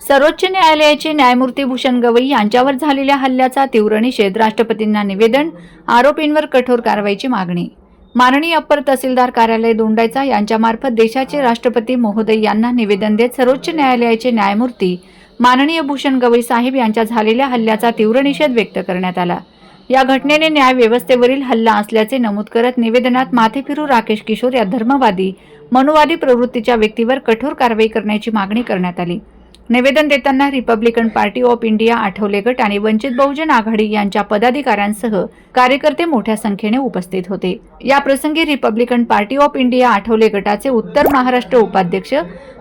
सर्वोच्च न्यायालयाचे न्यायमूर्ती भूषण गवई यांच्यावर झालेल्या हल्ल्याचा तीव्र निषेध, राष्ट्रपतींना निवेदन, आरोपींवर कठोर कारवाईची मागणी। माननीय अप्पर तहसीलदार कार्यालय दोंडाईचा यांच्यामार्फत देशाचे राष्ट्रपती महोदय यांना निवेदन देत सर्वोच्च न्यायालयाचे न्यायमूर्ती माननीय भूषण गवई साहेब यांच्या झालेल्या हल्ल्याचा तीव्र निषेध व्यक्त करण्यात आला। या घटनेने न्याय व्यवस्थेवरील हल्ला असल्याचे नमूद करत निवेदनात माथेफिरू राकेश किशोर या धर्मवादी, मनुवादी प्रवृत्तीच्या व्यक्तीवर कठोर कारवाई करण्याची मागणी करण्यात आली। निवेदन देताना Republican party of India Athawale गट आणि वंचित बहुजन आघाडी यांच्या पदाधिकाऱ्यांसह कार्यकर्ते मोठ्या संख्येने उपस्थित होते। या प्रसंगी Republican party of India Athawale गटाचे उत्तर महाराष्ट्र उपाध्यक्ष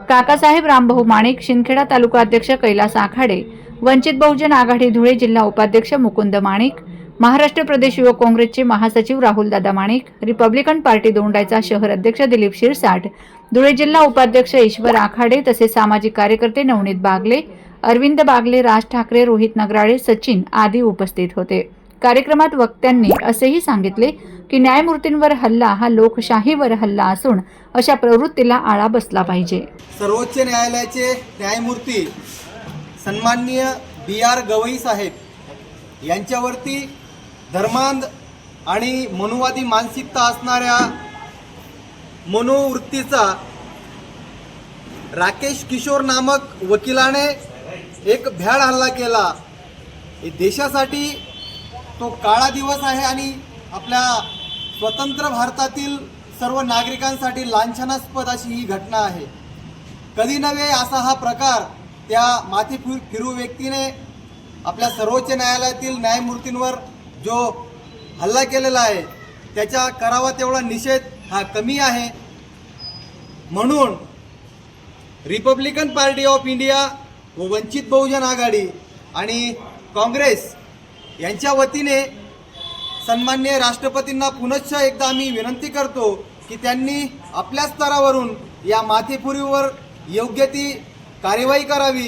काकासाहेब रामभाऊ माणिक, शिंदखेडा तालुका अध्यक्ष कैलास आखाडे, वंचित बहुजन आघाडी धुळे जिल्हा उपाध्यक्ष मुकुंद माणिक, महाराष्ट्र प्रदेश युवक काँग्रेसचे महासचिव राहुल दादा माणिक, रिपब्लिकन पार्टी दोंडाईचा शहर अध्यक्ष दिलीप शिरसाट, धुळे जिल्हा उपाध्यक्ष ईश्वर आखाडे तसेच सामाजिक कार्यकर्ते नवनीत बागले, अरविंद बागले, राज ठाकरे, रोहित नगराळे, सचिन आदी उपस्थित होते। कार्यक्रमात वक्त्यांनी असेही सांगितले की न्यायमूर्तींवर हल्ला हा लोकशाहीवर हल्ला असून अशा प्रवृत्तीला आळा बसला पाहिजे। सर्वोच्च न्यायालयाचे न्यायमूर्ती सन्माननीय BR गवई साहेब यांच्यावरती धर्मांध आणि मनुवादी मानसिकता असणाऱ्या मनोवृत्तीचा राकेश किशोर नामक वकिलाने एक भ्याड हल्ला केला। देशासाठी तो काळा दिवस आहे आणि आपल्या स्वतंत्र भारतातील सर्व नागरिकांसाठी लांछनास्पद अशी ही घटना आहे। कधी नव्हे असा हा प्रकार त्या माथेफिरू व्यक्तीने आपल्या सर्वोच्च न्यायालयातील न्यायमूर्तींवर जो हल्ला केलेला आहे त्याच्या करावा तेवढा निषेध हा कमी आहे। म्हणून रिपब्लिकन पार्टी ऑफ इंडिया व वंचित बहुजन आघाडी आणि काँग्रेस यांच्या वतीने सन्माननीय राष्ट्रपतींना पुनश्च एकदा आम्ही विनंती करतो की त्यांनी आपल्या स्तरावरून या माथेफिरूवर योग्य ती कार्यवाही करावी।